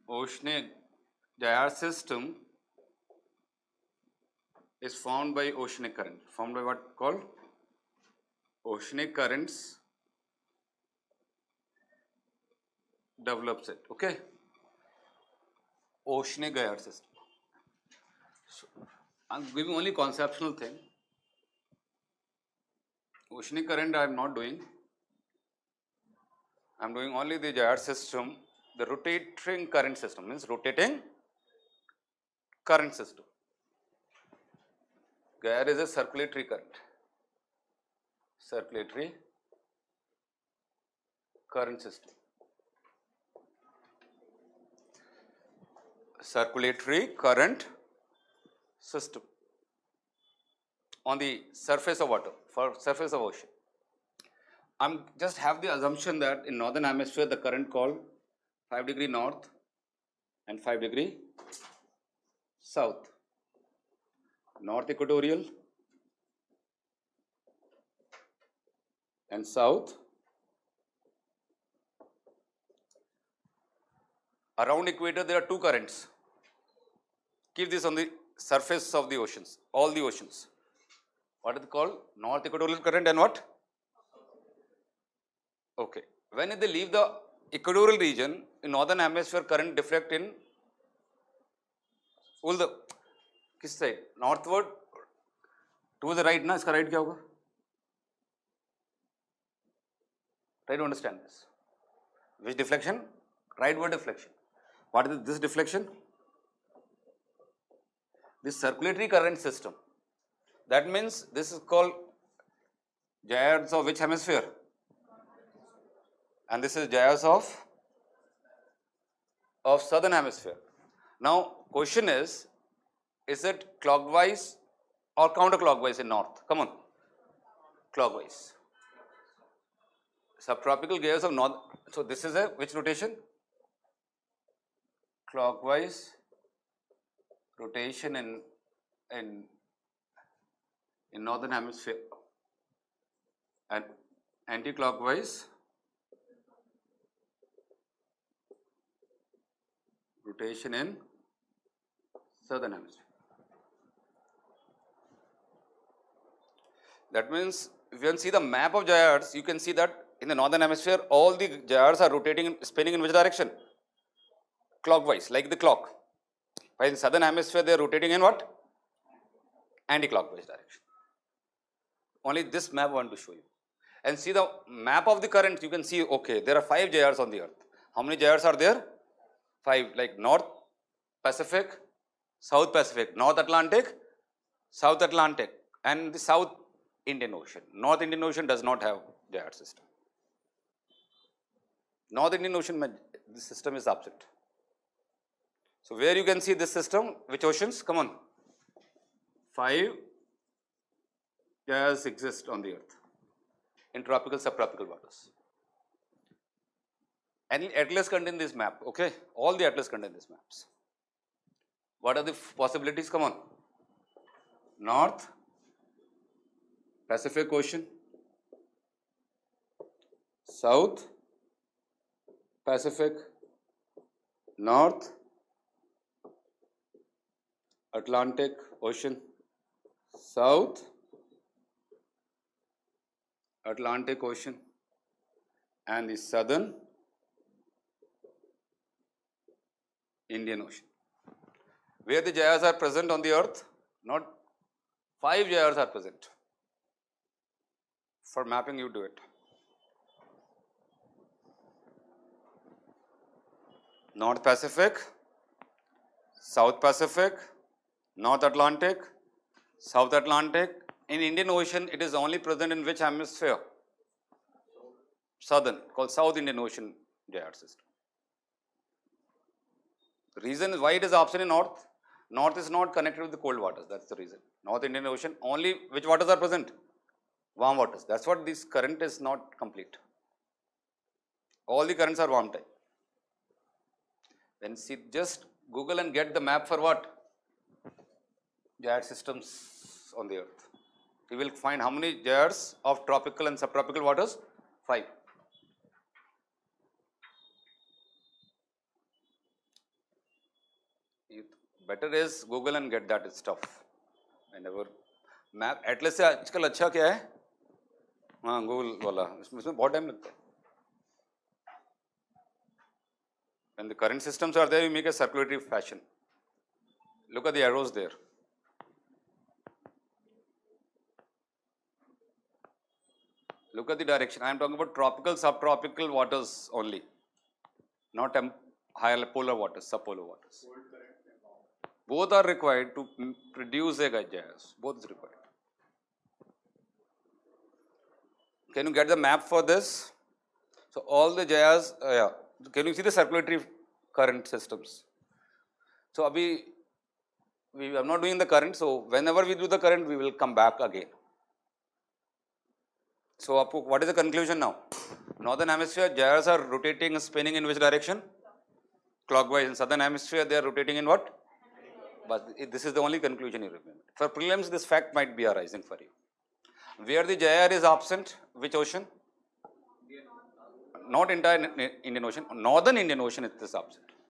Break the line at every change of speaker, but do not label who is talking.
Oceanic gyre system is formed by oceanic current. Formed by what called? Oceanic currents develops it. Okay. Oceanic gyre system. So, I'm giving only conceptual thing. Oceanic current I am not doing. I am doing only the gyre system. The rotating current system means rotating current system. Gyre is a circulatory current. Circulatory current system. Circulatory current system on the surface of water, for surface of ocean. I'm just have the assumption that in northern hemisphere the current called 5° north and 5° south. North equatorial and south. Around equator there are two currents. Keep this on the surface of the oceans, all the oceans. What is it called? North equatorial current and what? Okay. When they leave the equatorial region, in northern hemisphere current deflect in all the किस side? Northward to the right ना इसका right क्या होगा? Try to understand this. Which deflection? Rightward deflection. What is this deflection? This circulatory current system. That means this is called gyres of which hemisphere? And this is gyres of southern hemisphere. Now question is it clockwise or counterclockwise in north? Come on. Clockwise. Subtropical gyres of north. So this is a which rotation? Clockwise rotation in northern hemisphere, and anti-clockwise rotation in southern hemisphere. That means if you can see the map of gyres, you can see that in the northern hemisphere all the gyres are rotating, spinning in which direction? Clockwise, like the clock. While in southern hemisphere they are rotating in what? Anti-clockwise direction. Only this map I want to show you. And see the map of the current, you can see, okay, there are 5 gyres on the earth. How many gyres are there? 5, like North Pacific, South Pacific, North Atlantic, South Atlantic, and the South Indian Ocean. North Indian Ocean does not have gyre system. North Indian Ocean, the system is absent. So where you can see this system, which oceans? Come on. 5 gyres exist on the earth in tropical, subtropical waters. And atlas contain this map, okay? All the atlas contain these maps. What are the possibilities? Come on. North Pacific Ocean, South Pacific, North Atlantic Ocean, South Atlantic Ocean, and the Southern Indian Ocean. Where the gyres are present on the earth? Not 5 gyres are present. For mapping you do it. North Pacific, South Pacific, North Atlantic, South Atlantic. In Indian Ocean, it is only present in which hemisphere? Southern, called South Indian Ocean gyre system. The reason is why it is absent in North. North is not connected with the cold waters. That's the reason. North Indian Ocean, only which waters are present? Warm waters. That's what this current is not complete. All the currents are warm type. Then see, just Google and get the map for what? Gyre systems on the earth. You will find how many gyres of tropical and subtropical waters? 5. Better is Google and get that stuff. Whenever map atlas से आजकल अच्छा क्या है? हाँ Google वाला इसमें बहुत time लगता है. When the current systems are there, you make a circulatory fashion. Look at the arrows there. Look at the direction. I am talking about tropical, subtropical waters only, not higher polar waters, subpolar waters. Both are required to produce a gyres. Both is required. Can you get the map for this? So all the gyres, yeah. Can you see the circulatory current systems? So abhi, we are not doing the current. So whenever we do the current, we will come back again. So what is the conclusion now? Northern hemisphere gyres are rotating and spinning in which direction? Clockwise. In southern hemisphere they are rotating in what? But this is the only conclusion you remember. For prelims, this fact might be arising for you. Where the gyre is absent, which ocean? Not entire Indian Ocean. Northern Indian Ocean it is absent.